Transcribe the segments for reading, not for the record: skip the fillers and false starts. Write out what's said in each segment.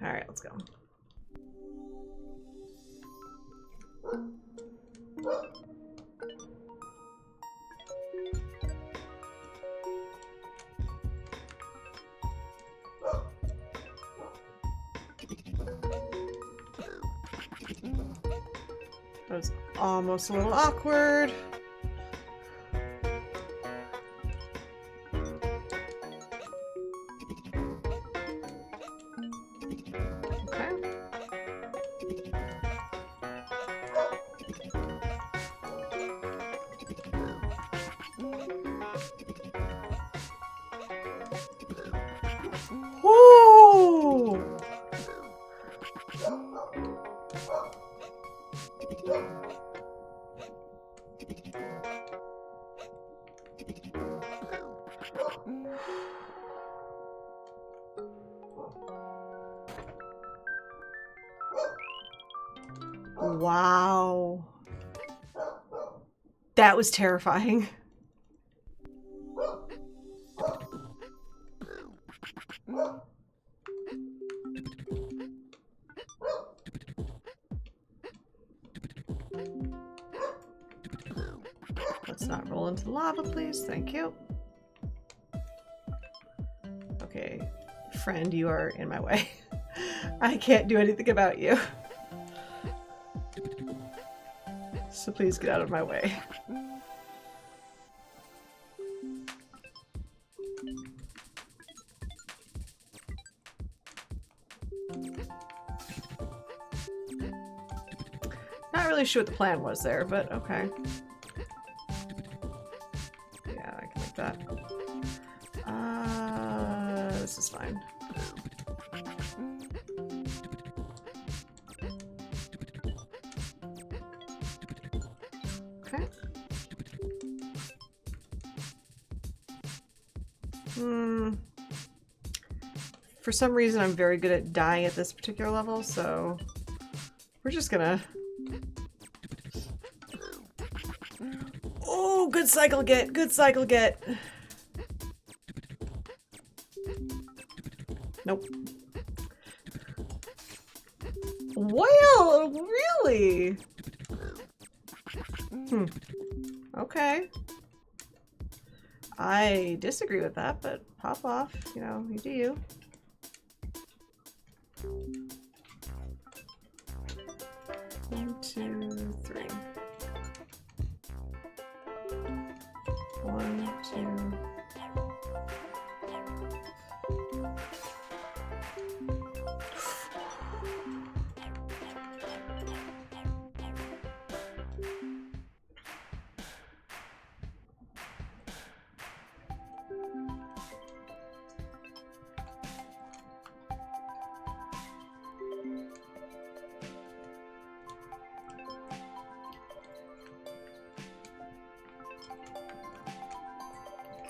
Alright, let's go. That was almost a little awkward. Wow. That was terrifying. Let's not roll into the lava, please. Thank you. Okay, friend, you are in my way. I can't do anything about you. So please get out of my way. Not really sure what the plan was there, but okay. Yeah, I can make that. This is fine. Okay. For some reason, I'm very good at dying at this particular level, so we're just gonna... Oh, good cycle get! Good cycle get! Nope. Well, really? Okay. I disagree with that, but pop off. You know, you do you. One, two, three. One, two.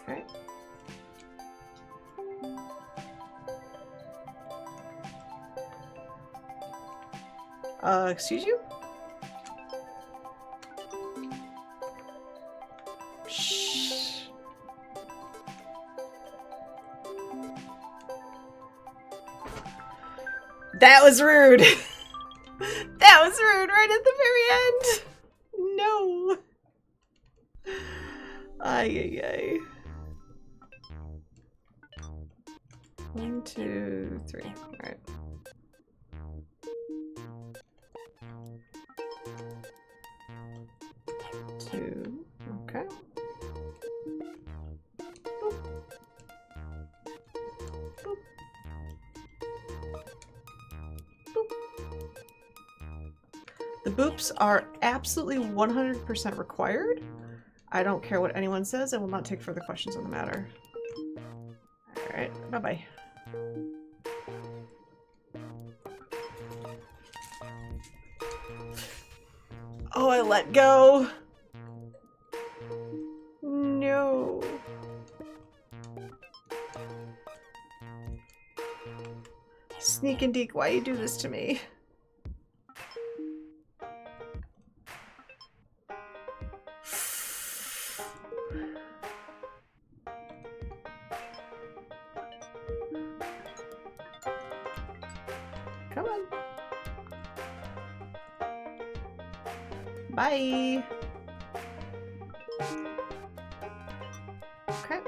Okay. Excuse you? Shh. That was rude. That was rude right at the very end. No. Ay, ay, ay. 1, 2, 3. All right. Two. Okay. Boop. Boop. Boop. The boops are absolutely 100% required. I don't care what anyone says. I will not take further questions on the matter. All right. Bye-bye. Oh, I let go. No. Sneak and Deke, why you do this to me? Come on. Bye. Okay.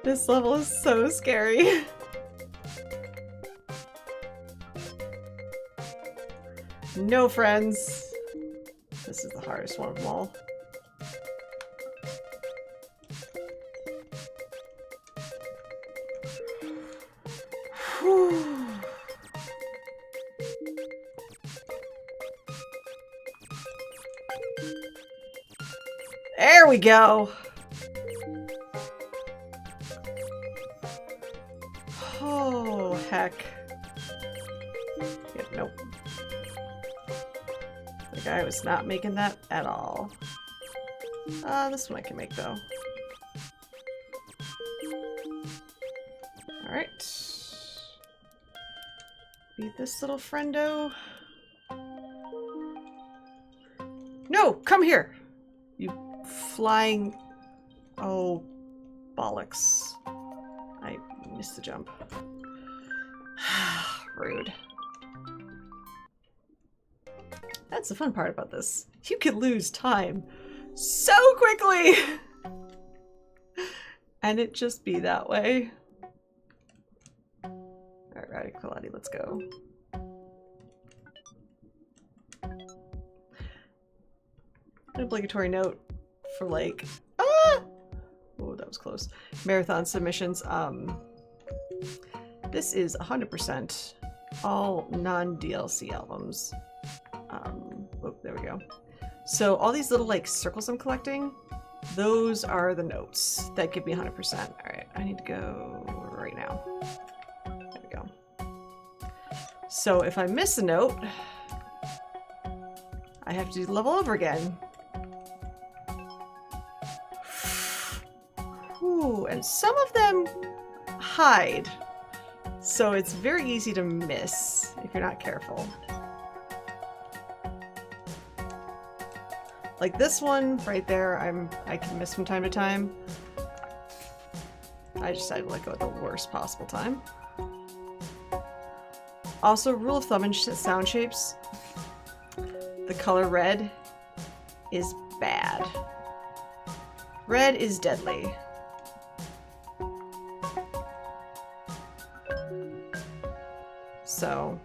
This level is so scary. No friends. This is the hardest one of them all. Whew. There we go. Oh, heck. Yeah, nope. The guy was not making that at all. This one I can make, though. Alright. Beat this little friendo. No! Come here! You flying... Oh, bollocks. I missed the jump. Rude. That's the fun part about this. You can lose time so quickly! And it just be that way. Alright, Kaladi, let's go. An obligatory note for like... Ah! Oh, that was close. Marathon submissions. This is 100% all non-DLC albums. Oh, there we go. So all these little like circles I'm collecting, those are the notes that give me 100%. All right, I need to go right now. There we go. So if I miss a note, I have to do the level over again. Ooh, and some of them hide. So it's very easy to miss if you're not careful. Like this one right there, I can miss from time to time. I decided to let go at the worst possible time. Also, rule of thumb in sound shapes, the color red is bad. Red is deadly. So,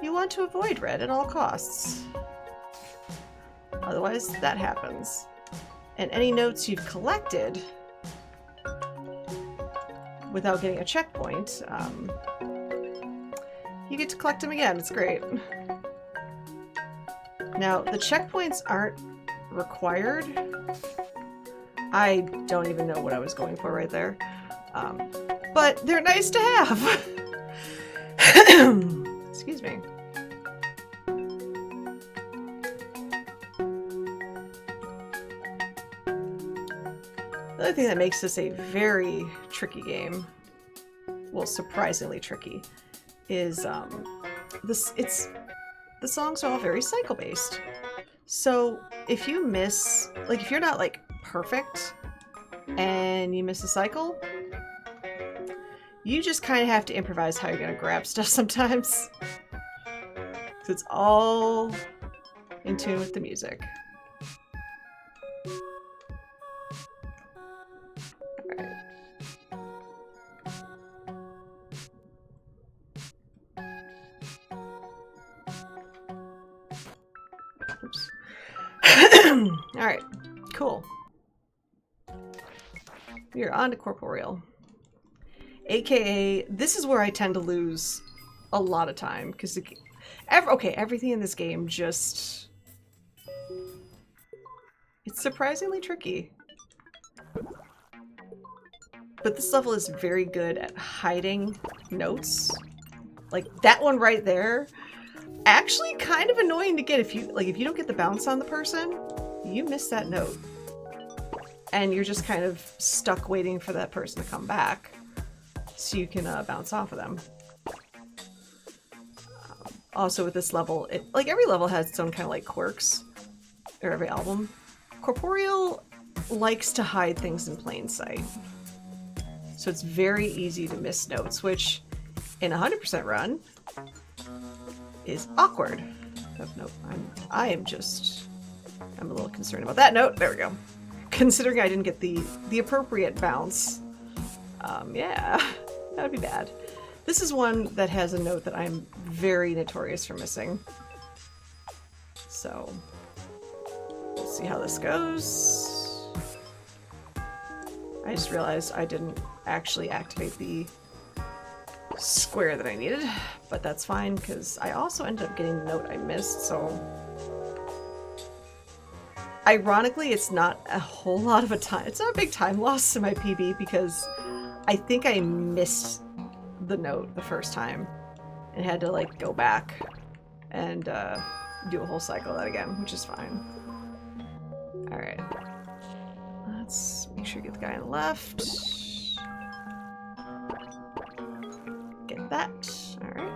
you want to avoid red at all costs. Otherwise, that happens. And any notes you've collected without getting a checkpoint, you get to collect them again. It's great. Now, the checkpoints aren't required. I don't even know what I was going for right there. But they're nice to have. Excuse me. The other thing that makes this a very tricky game, well, surprisingly tricky, is the songs are all very cycle based. So if you miss, like if you're not like perfect and you miss a cycle, you just kind of have to improvise how you're gonna grab stuff sometimes. So it's all in tune with the music. Alright, cool. We are on to Corporeal. AKA, this is where I tend to lose a lot of time, because everything in this game just... It's surprisingly tricky. But this level is very good at hiding notes. Like, that one right there, actually kind of annoying to get if you don't get the bounce on the person, you miss that note. and you're just kind of stuck waiting for that person to come back so you can bounce off of them. Also with this level, like every level has its own kind of like quirks, or every album. Corporeal likes to hide things in plain sight. So it's very easy to miss notes, which in a 100% run is awkward. Oh, no, I'm a little concerned about that note. There we go. Considering I didn't get the appropriate bounce. Yeah, that would be bad. This is one that has a note that I'm very notorious for missing. So, let's see how this goes. I just realized I didn't actually activate the square that I needed, but that's fine because I also ended up getting the note I missed, so... Ironically, it's not a whole lot of a time. It's not a big time loss in my PB because I think I missed the note the first time and had to like go back and do a whole cycle of that again, which is fine. Alright. Let's make sure you get the guy on the left. Get that. Alright.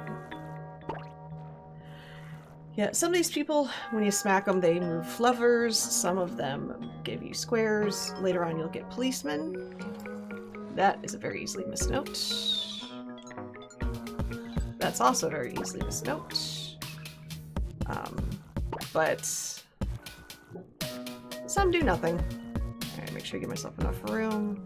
Yeah, some of these people, when you smack them, they move levers. Some of them give you squares. Later on, you'll get policemen. That is a very easily missed note. That's also a very easily missed note. But some do nothing. Alright, make sure I give myself enough room.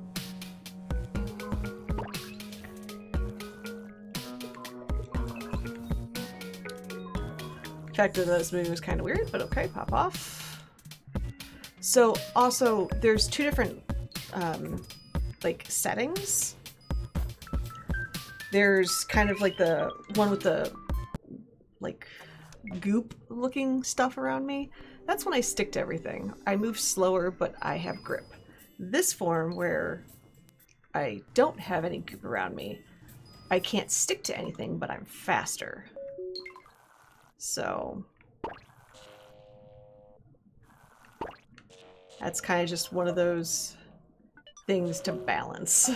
The fact that this movie was kind of weird, but okay, pop off. So also, there's two different like settings. There's kind of like the one with the like goop looking stuff around me. That's when I stick to everything. I move slower, but I have grip. This form where I don't have any goop around me, I can't stick to anything, but I'm faster. So that's kind of just one of those things to balance.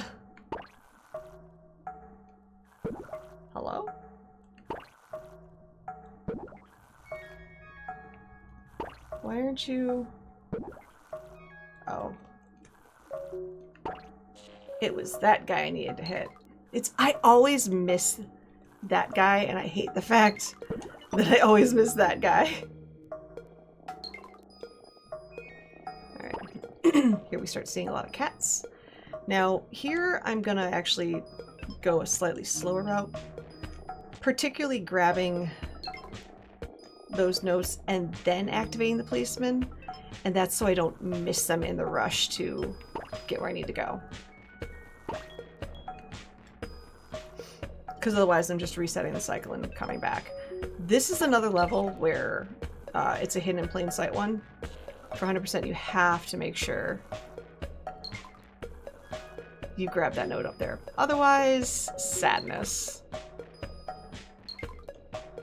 Hello? Why aren't you... Oh. It was that guy I needed to hit. I always miss that guy, and I hate the fact that I always miss that guy. Alright. Here we start seeing a lot of cats. Now, here I'm gonna actually go a slightly slower route. Particularly grabbing those notes and then activating the policeman. And that's so I don't miss them in the rush to get where I need to go. Because otherwise I'm just resetting the cycle and coming back. This is another level where it's a hidden in plain sight one. For 100% you have to make sure you grab that note up there. Otherwise, sadness.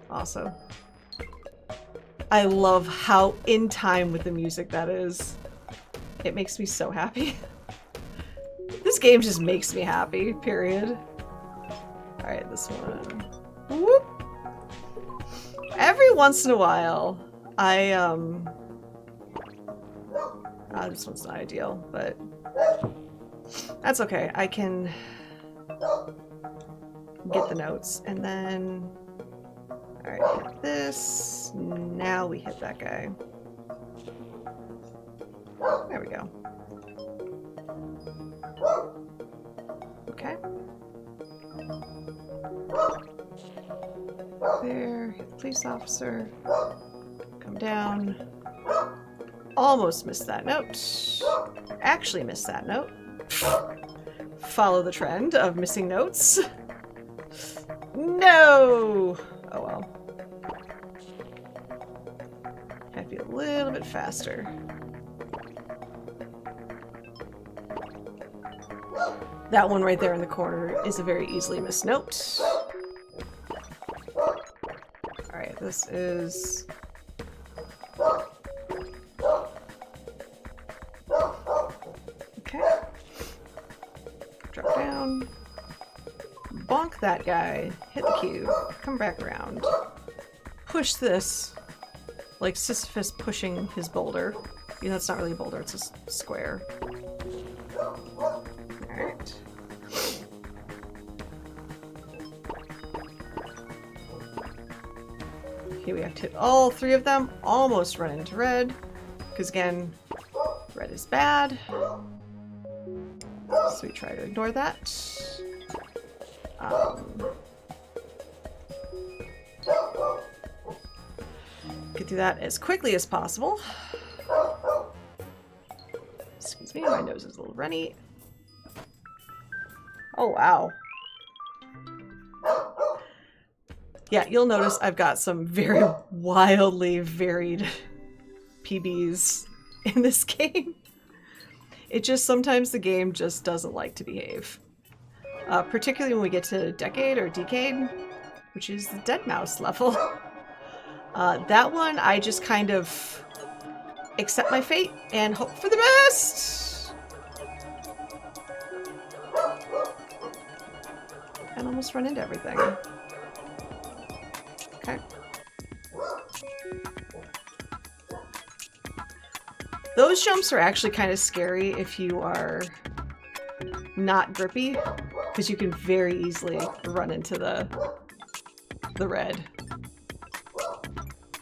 Also, I love how in time with the music that is. It makes me so happy. This game just makes me happy, period. Alright, this one. Whoop! Every once in a while, this one's not ideal, but that's okay. I can get the notes, and then... Alright, hit this. Now we hit that guy. There we go. Okay. There, hit the police officer. Come down. Almost missed that note. Actually missed that note. Follow the trend of missing notes. No! Oh well. Have to be a little bit faster. That one right there in the corner is a very easily missed note. Alright, this is... that guy, hit the cube, come back around, push this, like Sisyphus pushing his boulder. You know, it's not really a boulder, it's a square. Alright. Okay, we have to hit all three of them, almost run into red, because again, red is bad. So we try to ignore that. Get through that as quickly as possible. Excuse me, my nose is a little runny. Oh, wow. Yeah, you'll notice I've got some very wildly varied PBs in this game. It just, sometimes the game just doesn't like to behave. Particularly when we get to Decade or Decade, which is the Deadmau5 level. That one, I just kind of accept my fate and hope for the best! And almost run into everything. Okay. Those jumps are actually kind of scary if you are not grippy, because you can very easily run into the red.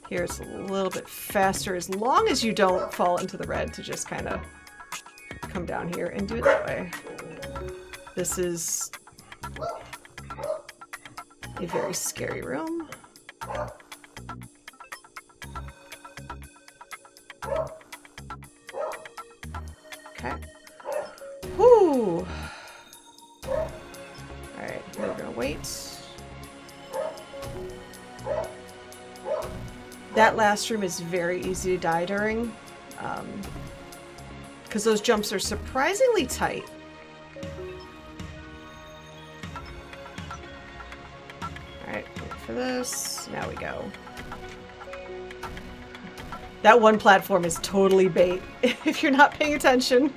Here it's a little bit faster, as long as you don't fall into the red, to just kind of come down here and do it that way. This is a very scary room. Okay. Whoo! Alright, we're gonna wait. That last room is very easy to die during, because those jumps are surprisingly tight. Alright, wait for this. Now we go. That one platform is totally bait if you're not paying attention.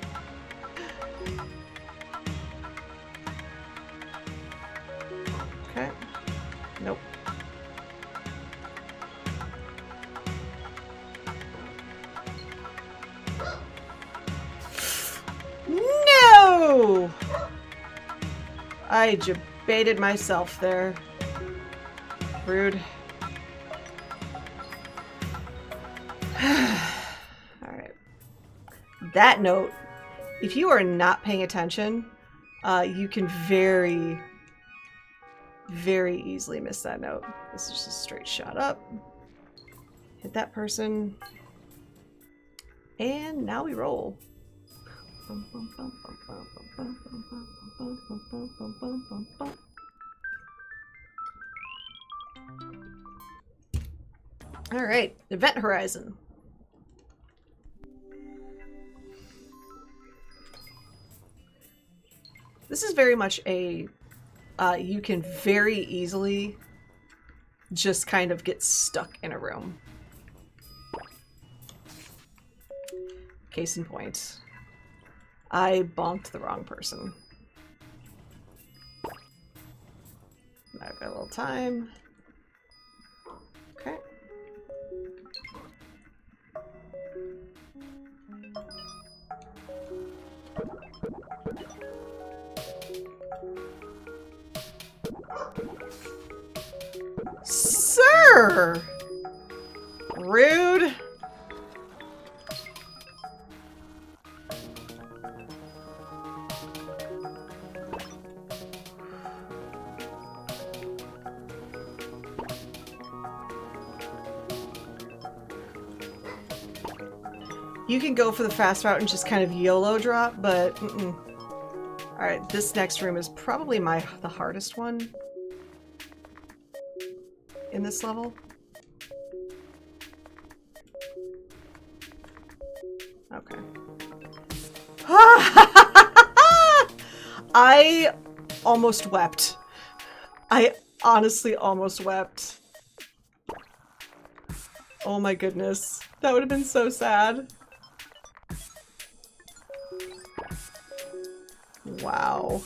Okay. Nope. No! I baited myself there. Rude. Alright. That note, if you are not paying attention, you can very, very easily miss that note. This is just a straight shot up. Hit that person. And now we roll. Alright, Event Horizon. This is very much a, you can very easily just kind of get stuck in a room. Case in point. I bonked the wrong person. I've got a little time. Okay. Sir! Rude. You can go for the fast route and just kind of YOLO drop, but Alright, this next room is probably the hardest one in this level. Okay. I almost wept. I honestly almost wept. Oh my goodness. That would have been so sad. Wow.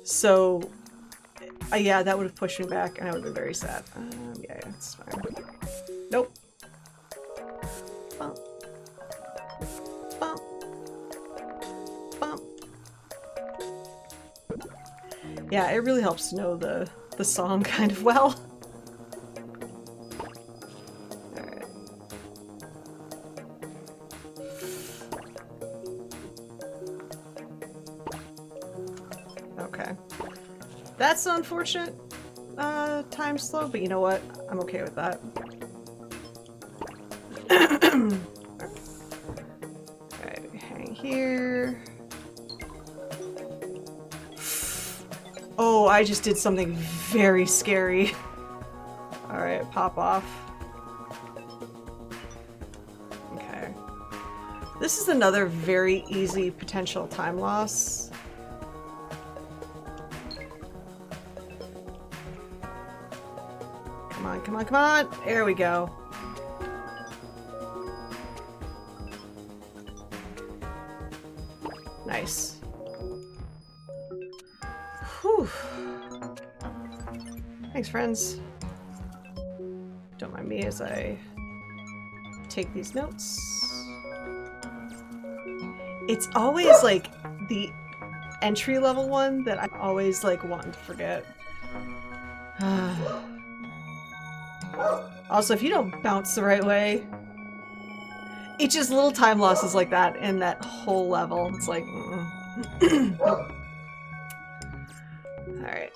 So, yeah, that would have pushed me back, and I would have been very sad. Yeah, it's fine. Nope. Bump. Bump. Bump. Yeah, it really helps to know the song kind of well. Alright. Okay. That's an unfortunate time slow, but you know what? I'm okay with that. Alright, hang here. Oh, I just did something very scary. Alright, pop off. Okay. This is another very easy potential time loss. Come on, come on, come on! There we go. Nice. Whew. Thanks, friends. Don't mind me as I take these notes. It's always like the entry level one that I'm always like wanting to forget. Also, if you don't bounce the right way, it's just little time losses like that in that whole level. It's like, nope. Alright.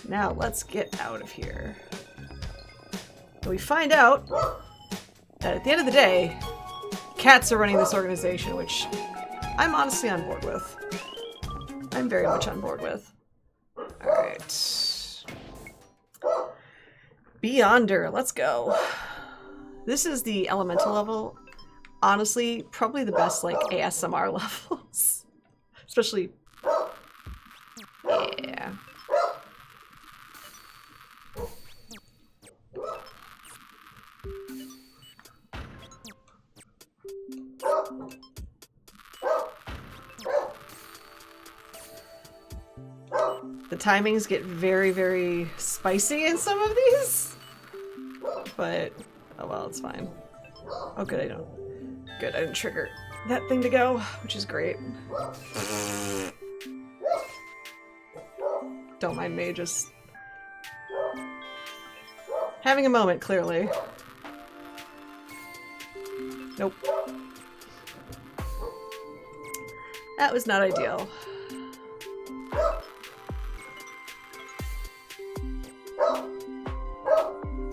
Now let's get out of here. And we find out that at the end of the day, cats are running this organization, which I'm honestly on board with. I'm very much on board with. Alright. Beyonder, let's go. This is the elemental level. Honestly, probably the best like ASMR levels. Especially... yeah. The timings get very, very spicy in some of these. But, oh well, it's fine. Oh good, I don't. Good, I didn't trigger that thing to go, which is great. Don't mind me, just having a moment, clearly. Nope. That was not ideal.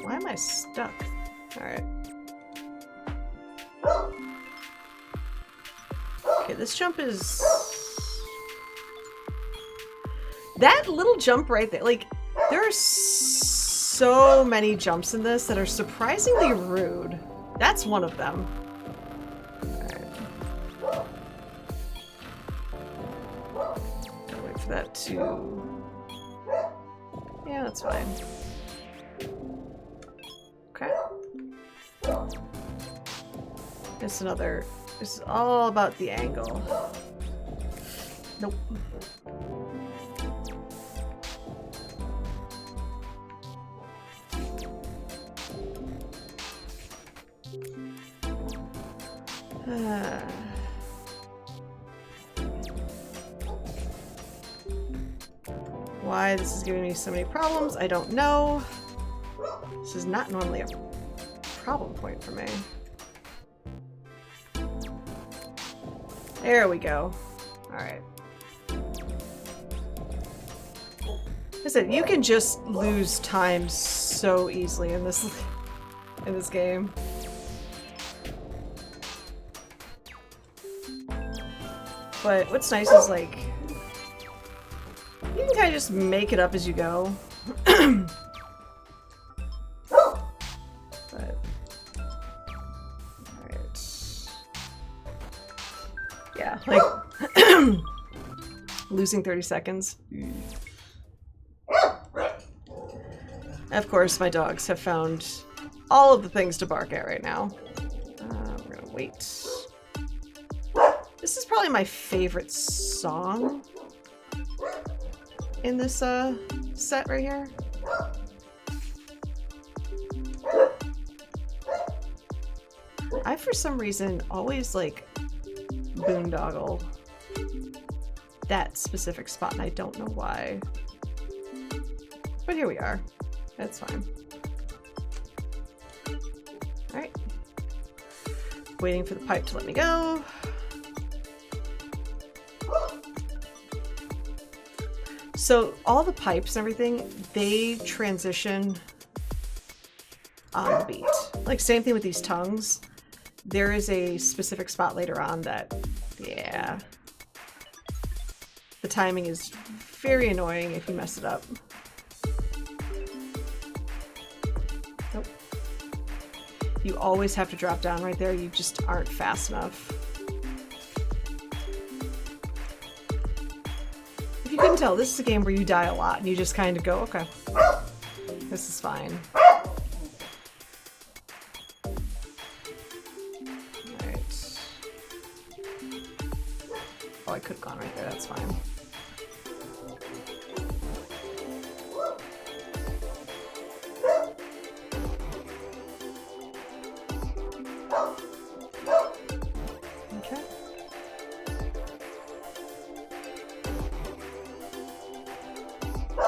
Why am I stuck? Alright. Okay, this jump is... that little jump right there, like, there are so many jumps in this that are surprisingly rude. That's one of them. Alright. Gotta wait for that to... yeah, that's fine. Okay. It's another... this is all about the angle. Nope. Why this is giving me so many problems, I don't know. This is not normally a problem point for me. There we go. Alright. Listen, you can just lose time so easily in this game. But what's nice is like you can kind of just make it up as you go. But alright. Yeah, like losing 30 seconds. Of course, my dogs have found all of the things to bark at right now. We're gonna wait. Just This is probably my favorite song in this set right here. I, for some reason, always like boondoggle that specific spot, and I don't know why. But here we are. That's fine. Alright. Waiting for the pipe to let me go. So all the pipes and everything, they transition on the beat. Like, same thing with these tongues. There is a specific spot later on that, yeah. The timing is very annoying if you mess it up. Nope. You always have to drop down right there. You just aren't fast enough. If you couldn't tell, this is a game where you die a lot and you just kind of go, okay, this is fine. Alright. Oh, I could have gone right there, that's fine.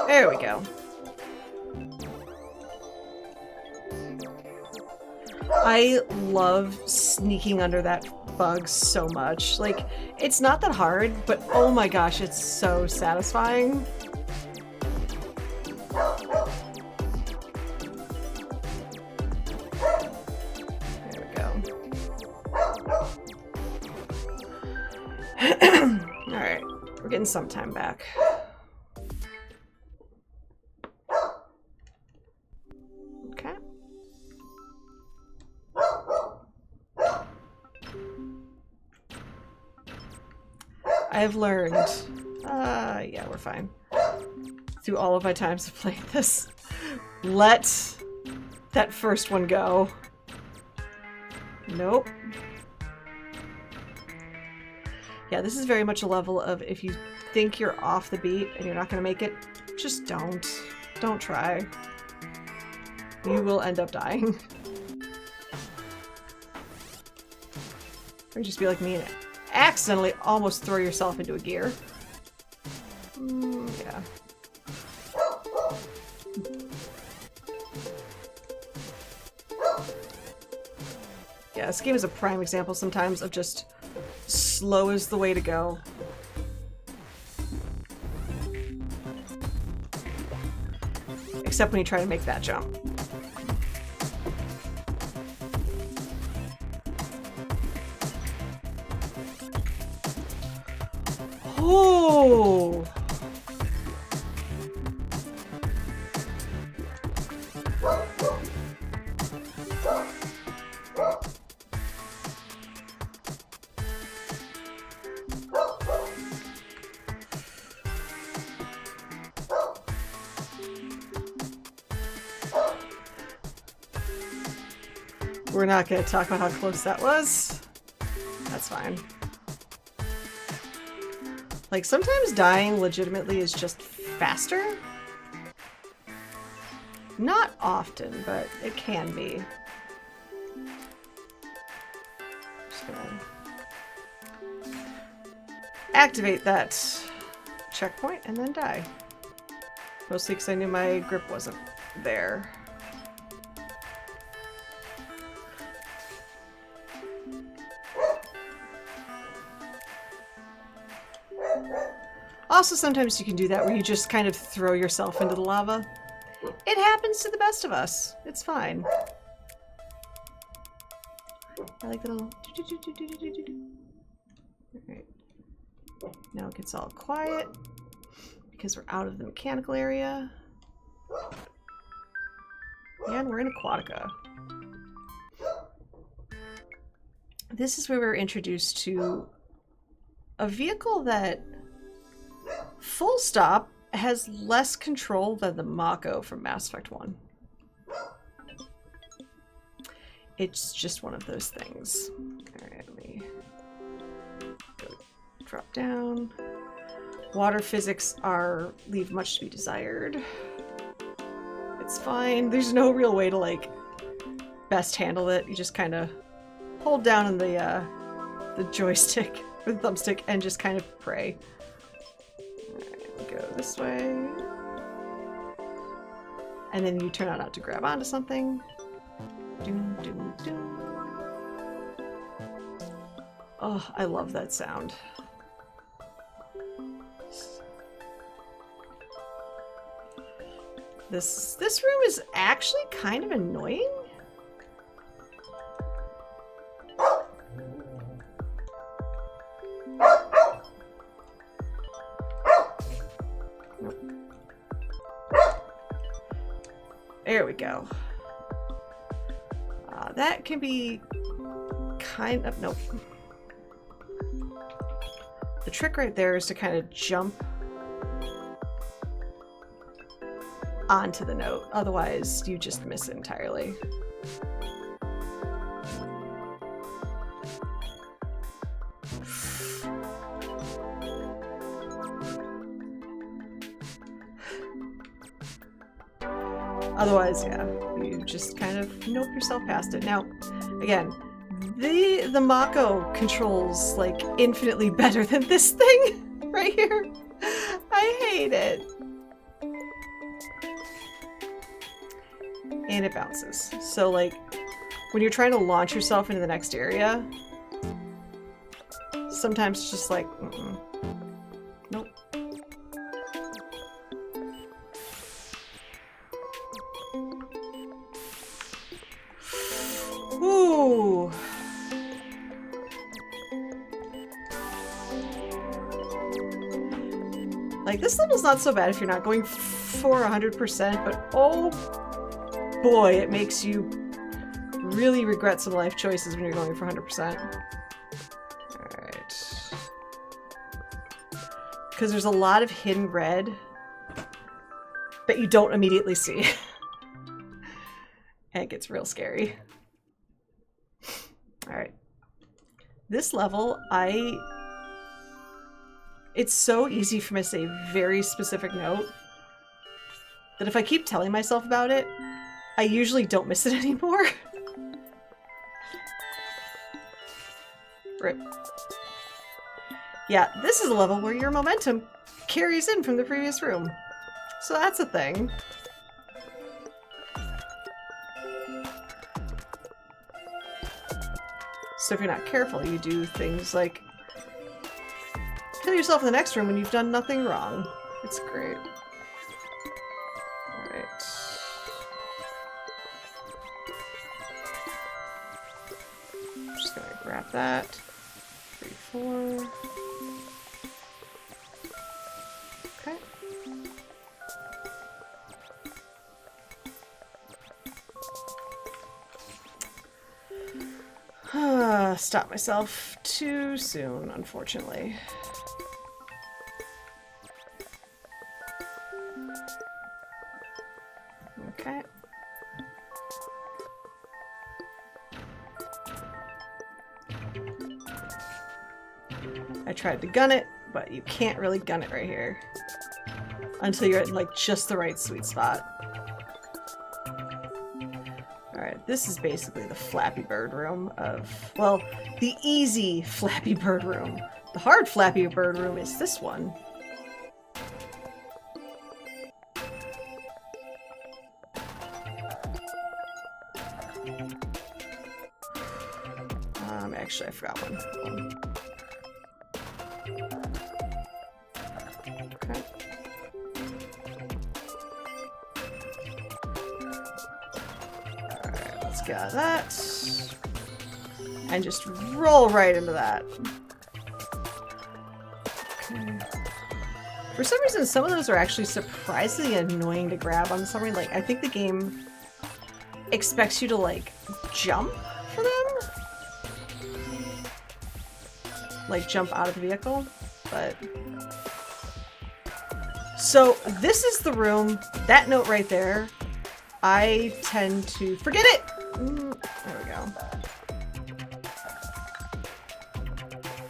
There we go. I love sneaking under that bug so much. Like, it's not that hard, but oh my gosh, it's so satisfying. There we go. Alright, we're getting some time back. I've learned, yeah, we're fine. Through all of my times of playing this, let that first one go. Nope. Yeah, this is very much a level of if you think you're off the beat and you're not going to make it, just don't. Don't try. You will end up dying. Or just be like me and accidentally almost throw yourself into a gear. Yeah. Yeah, this game is a prime example sometimes of just slow is the way to go. Except when you try to make that jump. Oh! We're not going to talk about how close that was. That's fine. Like, sometimes dying legitimately is just faster. Not often, but it can be. Just gonna activate that checkpoint and then die. Mostly because I knew my grip wasn't there. Also, sometimes you can do that where you just kind of throw yourself into the lava. It happens to the best of us. It's fine. I like the little... Alright. Now it gets all quiet because we're out of the mechanical area. And we're in Aquatica. This is where we're introduced to a vehicle that, full stop, has less control than the Mako from Mass Effect 1. It's just one of those things. Alright, let me go drop down. Water physics leave much to be desired. It's fine. There's no real way to like best handle it. You just kind of hold down on the joystick or the thumbstick and just kind of pray. Alright, go this way. And then you turn out to grab onto something. Doom, doom, doom. Oh, I love that sound. This room is actually kind of annoying. There we go. That can be kind of... Nope. The trick right there is to kind of jump onto the note. Otherwise, you just miss it entirely. Otherwise, yeah, you just kind of nope yourself past it. Now, again, the Mako controls like infinitely better than this thing right here. I hate it. And it bounces. So like when you're trying to launch yourself into the next area, sometimes it's just like, nope. Ooh. Like this level's not so bad if you're not going for 100%, but oh boy, it makes you really regret some life choices when you're going for 100%. Alright. Because there's a lot of hidden red that you don't immediately see. And it gets real scary. Alright. This level, it's so easy for me to say a very specific note that if I keep telling myself about it, I usually don't miss it anymore. Rip. Yeah, this is a level where your momentum carries in from the previous room. So that's a thing. So if you're not careful, you do things like kill yourself in the next room when you've done nothing wrong. It's great. Alright. I'm just gonna grab that. 3, 4. Okay. Stop myself too soon, unfortunately. Okay. I tried to gun it, but you can't really gun it right here. Until you're at like just the right sweet spot. Alright, this is basically the Flappy Bird room of, well, the easy Flappy Bird room. The hard Flappy Bird room is this one. Actually, I forgot one. Okay. Alright, let's get out of that. And just roll right into that. Okay. For some reason, some of those are actually surprisingly annoying to grab on some reason. Like, I think the game expects you to, like, jump for them. Like jump out of the vehicle, but so this is the room, that note right there, I tend to forget it. There we go.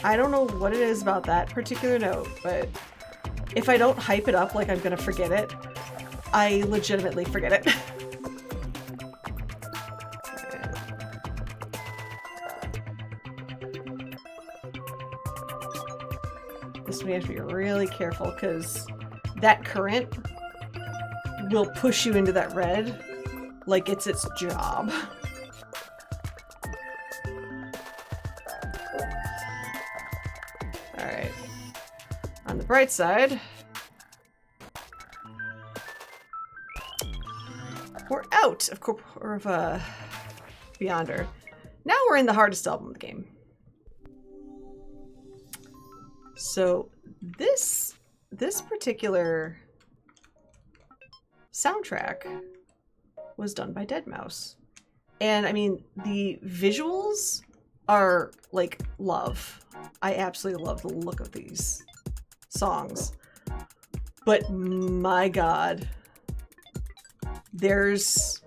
I don't know what it is about that particular note, but if I don't hype it up like I'm gonna forget it, I legitimately forget it. This we have to be really careful because that current will push you into that red like it's its job. Alright. On the bright side, we're out of Beyonder. Now we're in the hardest album of the game. So this particular soundtrack was done by Deadmau5. And I mean, the visuals are like love. I absolutely love the look of these songs. But my God, there's...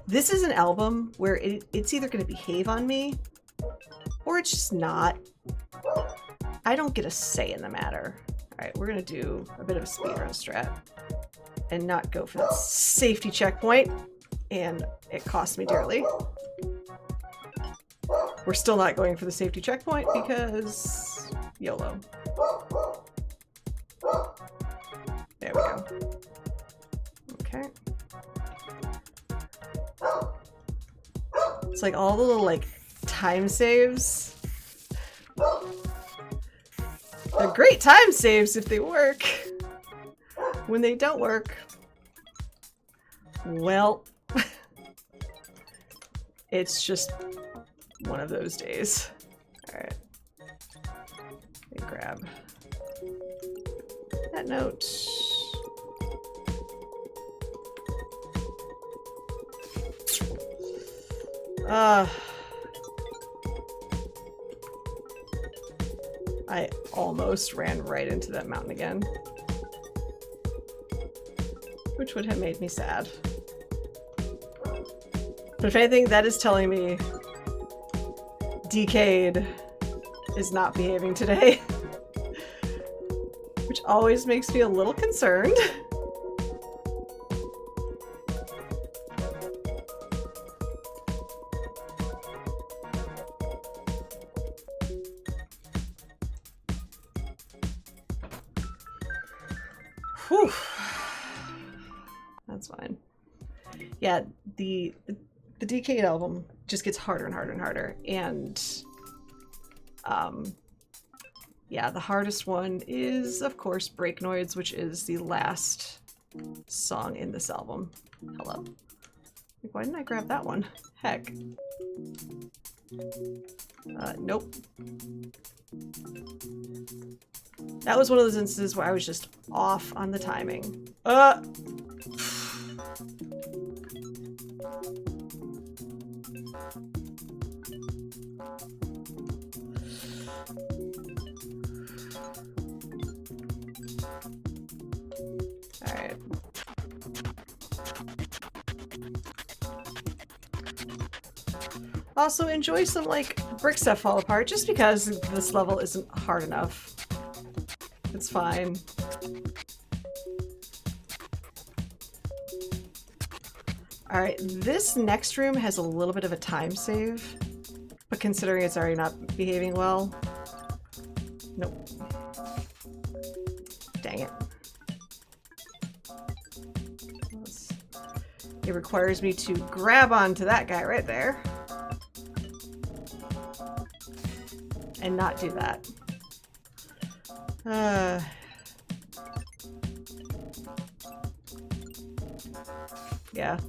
This is an album where it's either going to behave on me or it's just not. I don't get a say in the matter. Alright, we're going to do a bit of a speedrun strat and not go for that safety checkpoint, and it cost me dearly. We're still not going for the safety checkpoint because YOLO. There we go. Okay. It's like all the little like time saves. They're great time saves if they work. When they don't work, well, it's just one of those days. Alright. Let me grab that note. I almost ran right into that mountain again, which would have made me sad. But if anything, that is telling me Decade is not behaving today, which always makes me a little concerned. Whew. That's fine. Yeah, the Decade album just gets harder and harder and harder, and yeah, the hardest one is of course Breaknoids, which is the last song in this album. Hello. Like, why didn't I grab that one? Heck. Nope. That was one of those instances where I was just off on the timing. Alright. Also, enjoy some, like, brick stuff fall apart, just because this level isn't hard enough. It's fine. Alright, this next room has a little bit of a time save, but considering it's already not behaving well, nope. Dang it. It requires me to grab onto that guy right there and not do that. Yeah.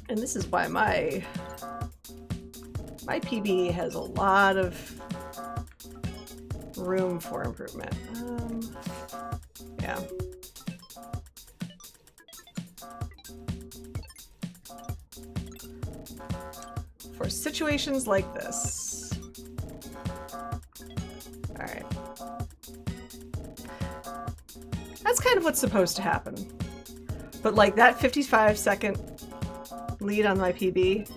And this is why my PB has a lot of room for improvement. Yeah. For situations like this. Alright. That's kind of what's supposed to happen. But like that 55-second lead on my PB.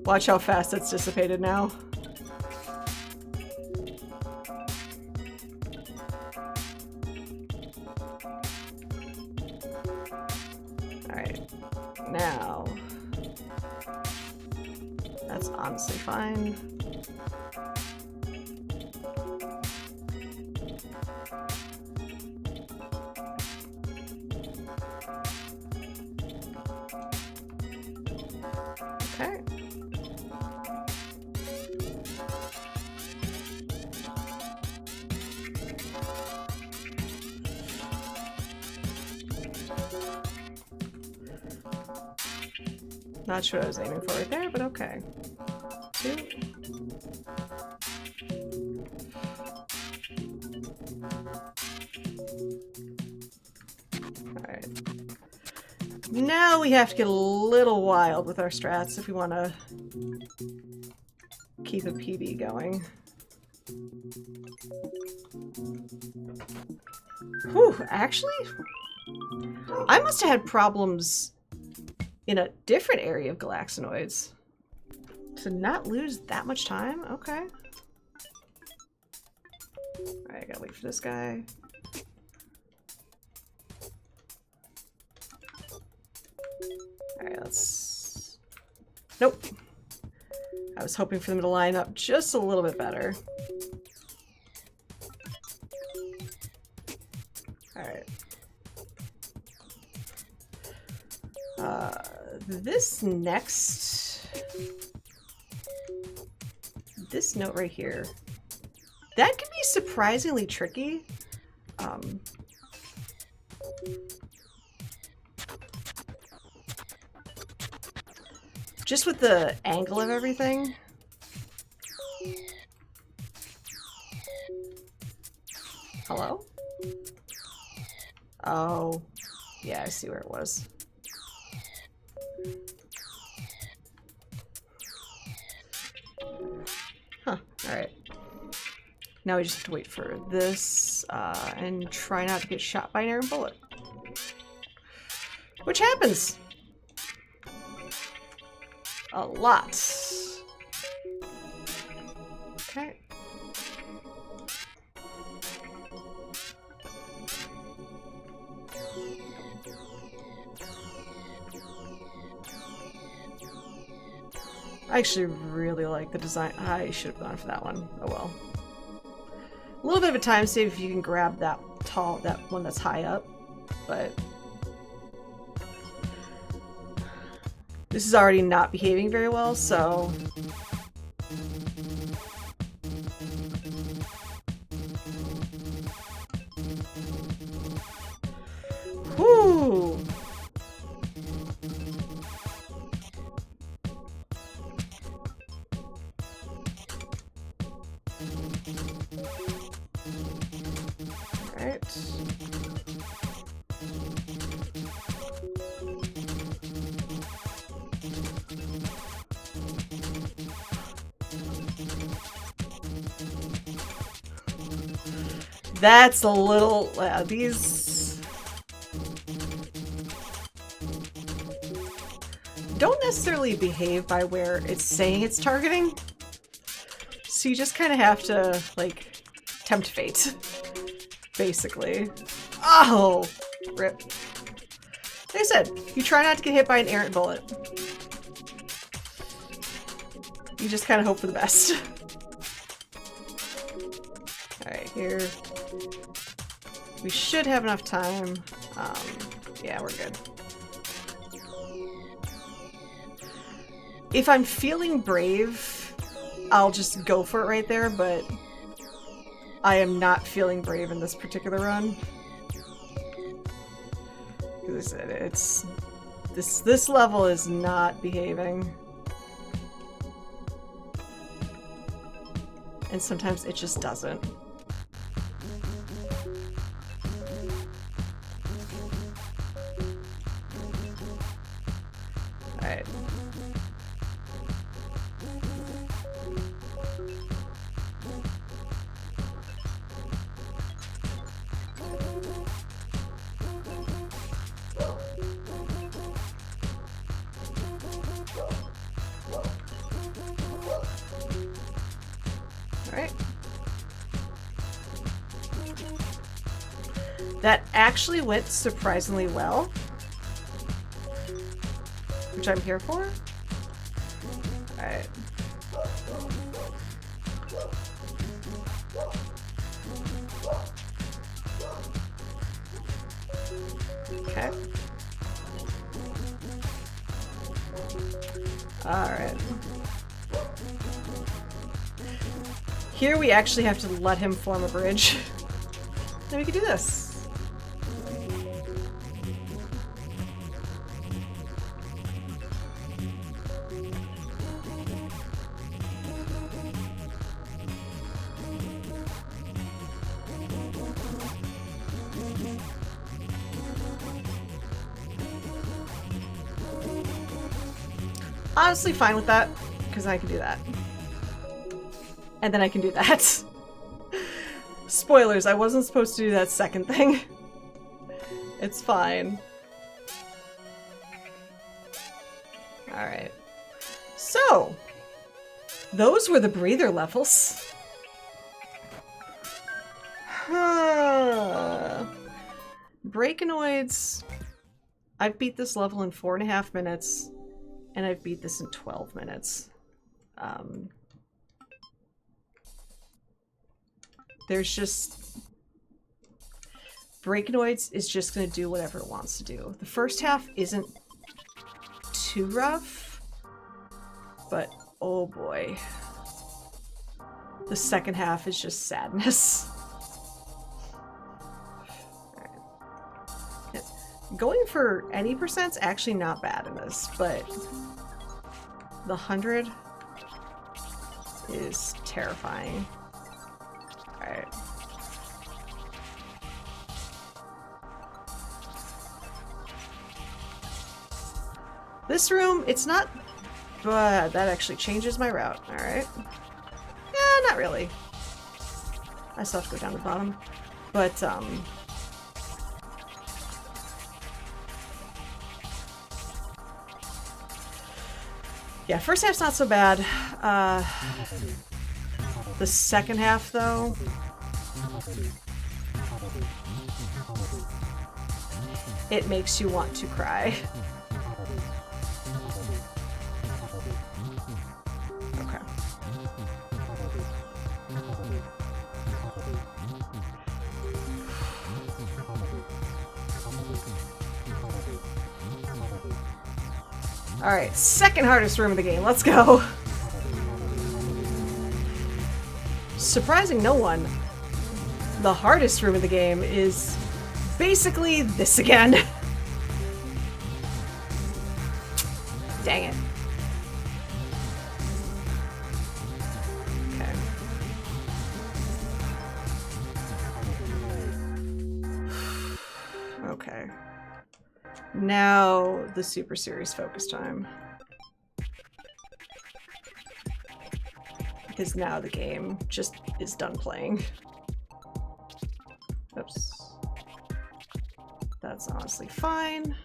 Watch how fast it's dissipated now. Alright. Now. That's honestly fine. Okay. Not sure what I was aiming for right there, but okay. 2. Alright. Now we have to get a little wild with our strats if we want to keep a PB going. Whew, actually, I must have had problems in a different area of Galaxinoids to not lose that much time. Okay. Alright, I gotta wait for this guy. Alright, let's... Nope. I was hoping for them to line up just a little bit better. Alright. This next... This note right here. That can be surprisingly tricky. Just with the angle of everything. Hello? Oh, yeah, I see where it was. Huh, alright. Now we just have to wait for this, and try not to get shot by an iron bullet. Which happens! A lot. Okay. I actually really like the design. I should have gone for that one. Oh well. A little bit of a time save if you can grab that one that's high up, but this is already not behaving very well, so whoo! Alright. That's a little... these... don't necessarily behave by where it's saying it's targeting. So you just kind of have to, like, tempt fate. Basically. Oh! Rip. Like I said, you try not to get hit by an errant bullet. You just kind of hope for the best. Alright, here. We should have enough time. Yeah, we're good. If I'm feeling brave, I'll just go for it right there, but I am not feeling brave in this particular run. As I said, it's... This level is not behaving. And sometimes it just doesn't. Alright. Alright. That actually went surprisingly well, which I'm here for. Alright. Okay. Alright. Here we actually have to let him form a bridge. Then we can do this. Honestly fine with that, because I can do that. And then I can do that. Spoilers, I wasn't supposed to do that second thing. It's fine. Alright. So, those were the breather levels. Breakanoids. I've beat this level in 4.5 minutes. And I've beat this in 12 minutes. There's just... Breakanoids is just going to do whatever it wants to do. The first half isn't too rough, but oh boy. The second half is just sadness. Going for any percent's actually not bad in this, but the 100 is terrifying. Alright. This room, it's not... But that actually changes my route. Alright. Yeah, not really. I still have to go down the bottom. But, yeah, first half's not so bad. The second half, though... It makes you want to cry. Okay. Alright, second hardest room of the game. Let's go! Surprising no one, the hardest room of the game is basically this again. Dang it. Okay. Okay. Now, the super serious focus time. Because now the game just is done playing. Oops. That's honestly fine.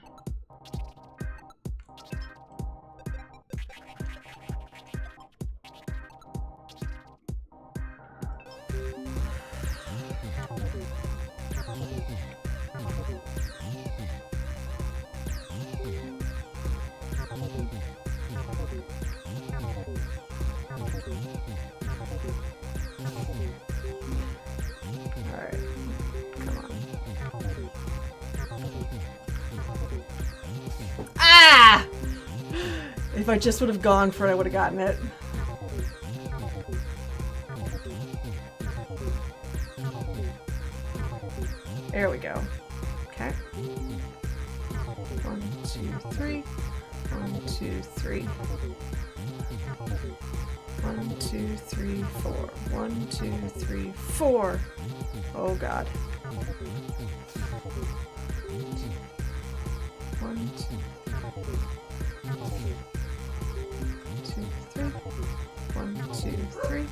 If I just would have gone for it, I would have gotten it. There we go. Okay. 1, 2, 3. 1, 2, 3. 1, 2, 3, 4. 1, 2, 3, 4. Oh god. 1, 2. 1, 2, 3,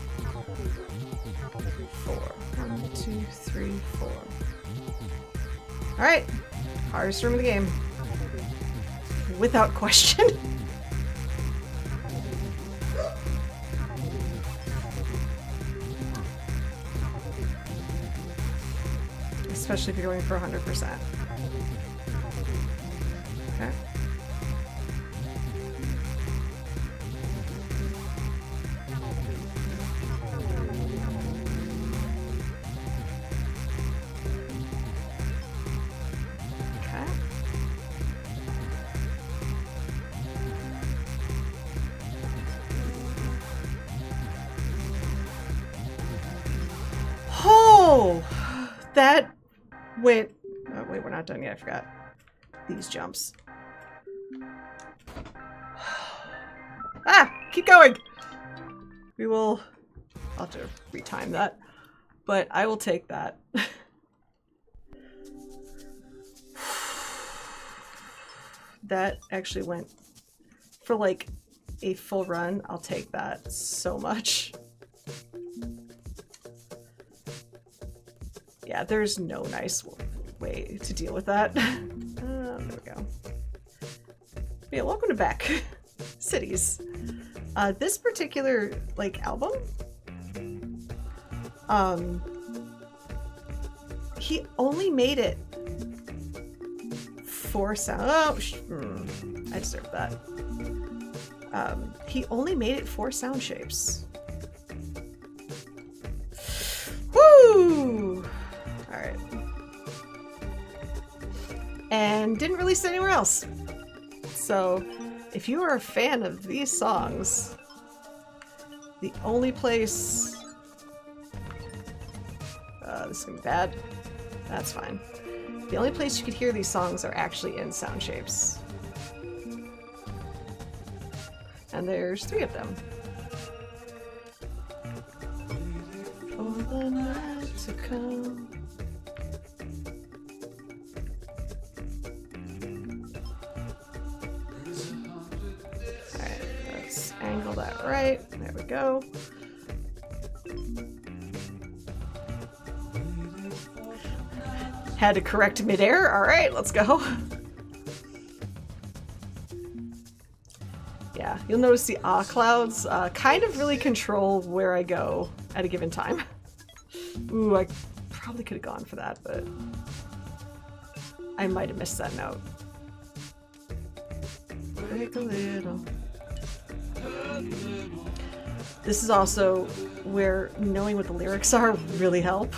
4. 1, 2, 3, 4. Alright. Hardest room of the game. Without question. especially if you're going for 100%. Okay. Oh, that went. Oh, wait, we're not done yet. I forgot these jumps. Ah, keep going. We will. I'll have to retime that, but I will take that. That actually went for like a full run. I'll take that so much. Yeah, there's no nice way to deal with that. There we go. Yeah, welcome to Beck Cities. This particular like album, he only made it 4 sound. Oh, I deserve that. He only made it 4 sound shapes. Woo! Alright. And didn't release it anywhere else. So, if you are a fan of these songs, the only place... this is gonna be bad. That's fine. The only place you could hear these songs are actually in sound shapes. And there's 3 of them. For the night to come. Alright, let's angle that right. There we go. Had to correct midair. Alright, let's go. Yeah, you'll notice the clouds kind of really control where I go at a given time. Ooh, I probably could have gone for that, but I might have missed that note. Break a little. This is also where knowing what the lyrics are really help.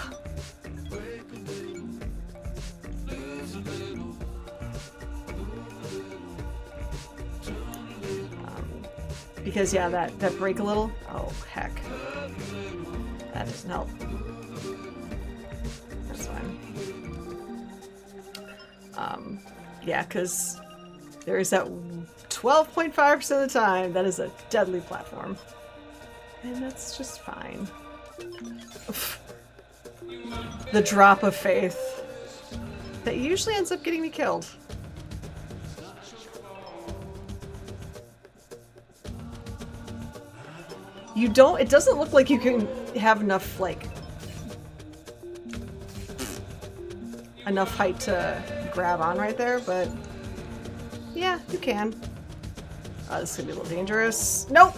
Because yeah, that break a little. Oh heck, that doesn't help. That's fine. Yeah, because there is that 12.5% of the time that is a deadly platform, and that's just fine. The drop of faith that usually ends up getting me killed. You don't, it doesn't look like you can have enough, like, enough height to grab on right there, but yeah, you can. This is gonna be a little dangerous. Nope!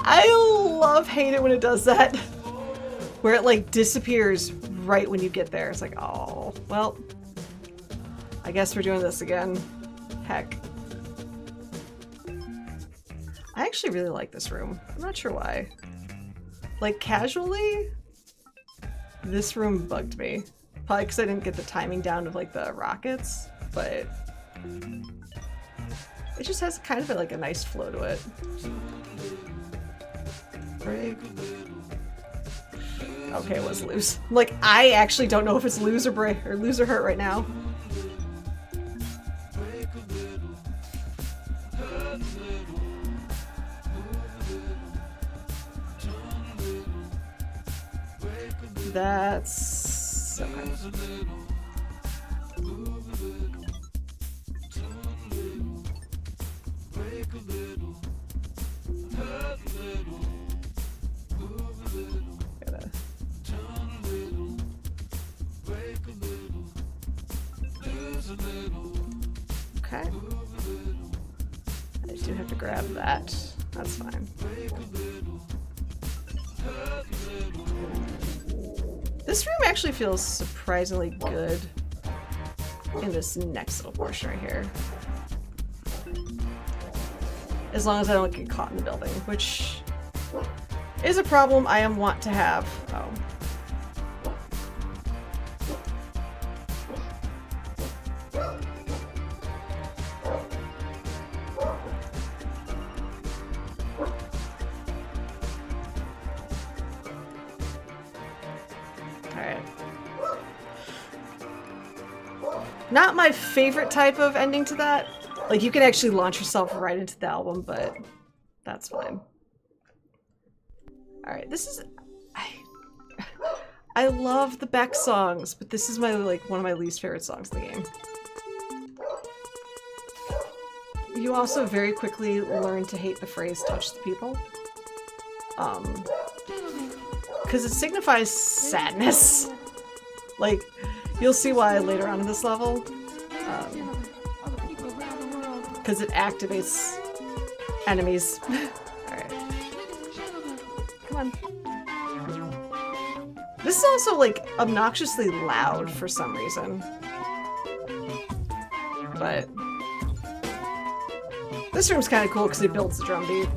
I hate it when it does that. Where it, like, disappears right when you get there. It's like, oh, well, I guess we're doing this again. Heck. I actually really like this room. I'm not sure why. Like, casually, this room bugged me. Probably because I didn't get the timing down of, like, the rockets, but it just has kind of like a nice flow to it. Break. Okay, it was lose. Like, I actually don't know if it's lose or break or lose or hurt right now. That's okay. Okay. I do have to grab that. That's fine. This room actually feels surprisingly good in this next little portion right here. As long as I don't get caught in the building, which is a problem I am want to have. Oh. Not my favorite type of ending to that. Like, you can actually launch yourself right into the album, but that's fine. Alright, this is... I love the Beck songs, but this is my, like, one of my least favorite songs in the game. You also very quickly learn to hate the phrase, touch the people. Because it signifies sadness. Like, you'll see why later on in this level. Because it activates enemies. Alright. Come on. This is also, like, obnoxiously loud for some reason. But this room's kind of cool because it builds the drum beat.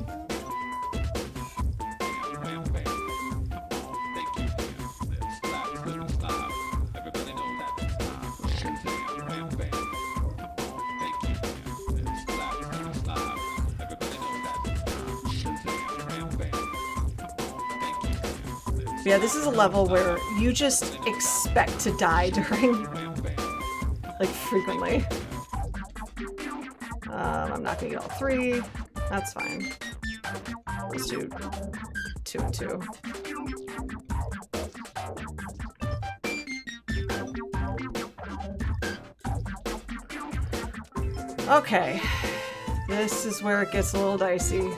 Yeah, this is a level where you just expect to die during, like, frequently. I'm not gonna get all three. That's fine. Let's do 2 and 2. Okay. This is where it gets a little dicey.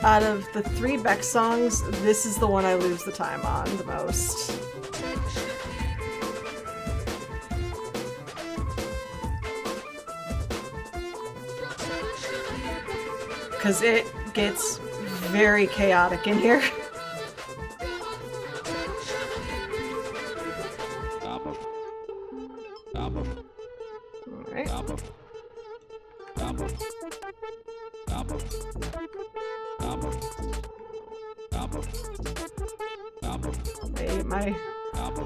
Out of the 3 Beck songs, this is the one I lose the time on the most. Because it gets very chaotic in here.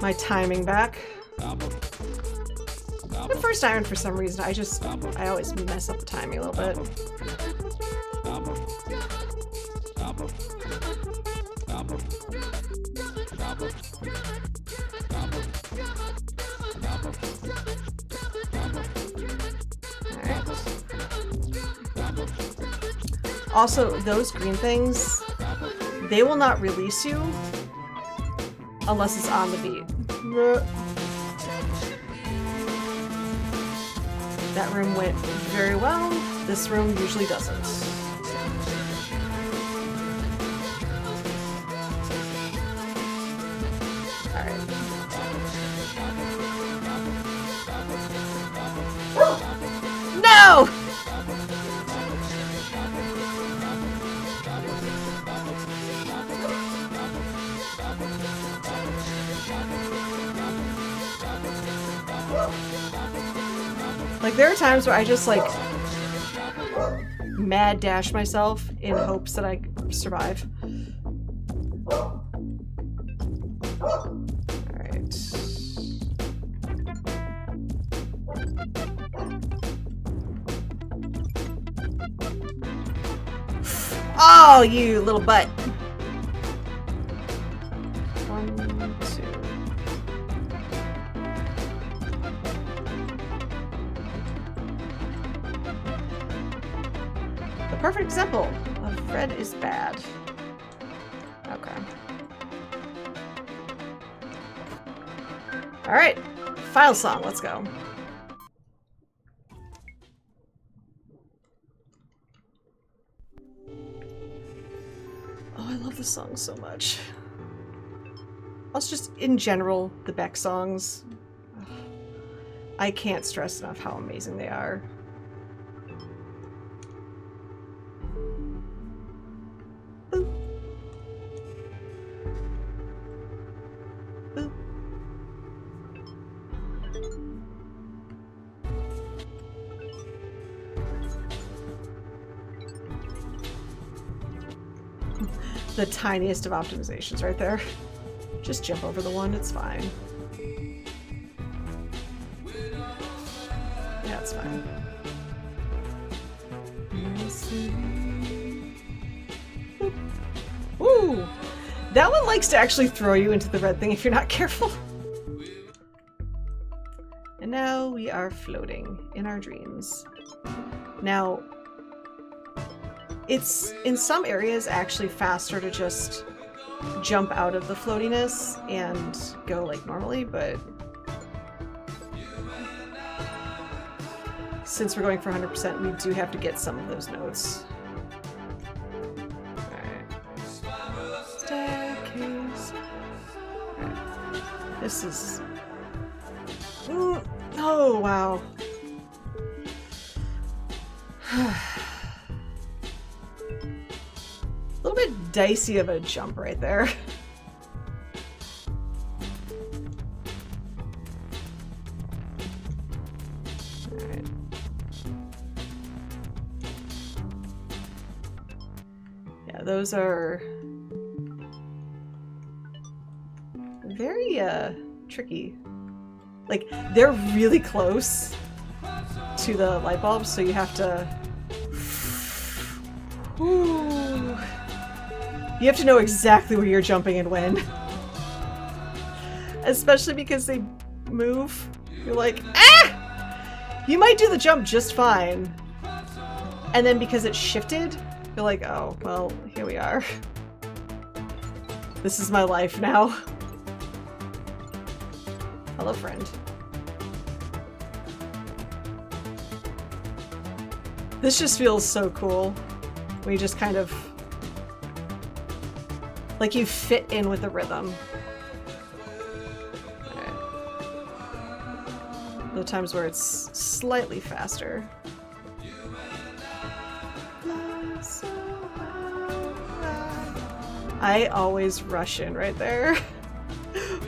My timing back. The first iron, for some reason, I always mess up the timing a little bit. Alright. Also, those green things, they will not release you unless it's on the beat. That room went very well. This room usually doesn't. Alright. No! Like, there are times where I just, like, mad dash myself in hopes that I survive. Alright. Oh, you little butt. 1, 2. The perfect example of red is bad. Okay. Alright. Final song, let's go. Oh, I love this song so much. Also, just in general, the Beck songs. I can't stress enough how amazing they are. the tiniest of optimizations right there. Just jump over the one, it's fine. Yeah, it's fine. Ooh! That one likes to actually throw you into the red thing if you're not careful. And now we are floating in our dreams. Now, it's in some areas actually faster to just jump out of the floatiness and go like normally, but since we're going for 100%, we do have to get some of those notes. Alright. Staircase. Alright. This is... Ooh. Oh, wow. A little bit dicey of a jump right there. Alright. Yeah, those are very tricky. Like, they're really close to the light bulbs, so you have to... Ooh. You have to know exactly where you're jumping and when. Especially because they move. You're like, ah! You might do the jump just fine. And then because it shifted, you're like, oh, well, here we are. This is my life now. Hello, friend. This just feels so cool. When you just kind of... like you fit in with the rhythm. Alright. The times where it's slightly faster. I always rush in right there.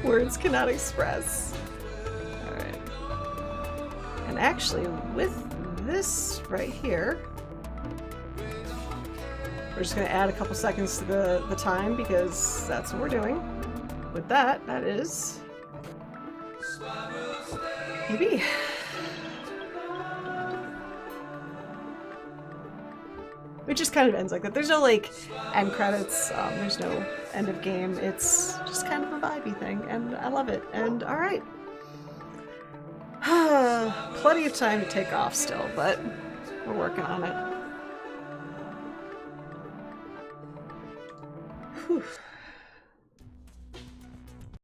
Words cannot express. Alright. And actually, with this right here, we're just going to add a couple seconds to the time because that's what we're doing. With that, that is... PB. It just kind of ends like that. There's no, like, end credits. There's no end of game. It's just kind of a vibey thing, and I love it. And, alright. Plenty of time to take off still, but we're working on it. Whew.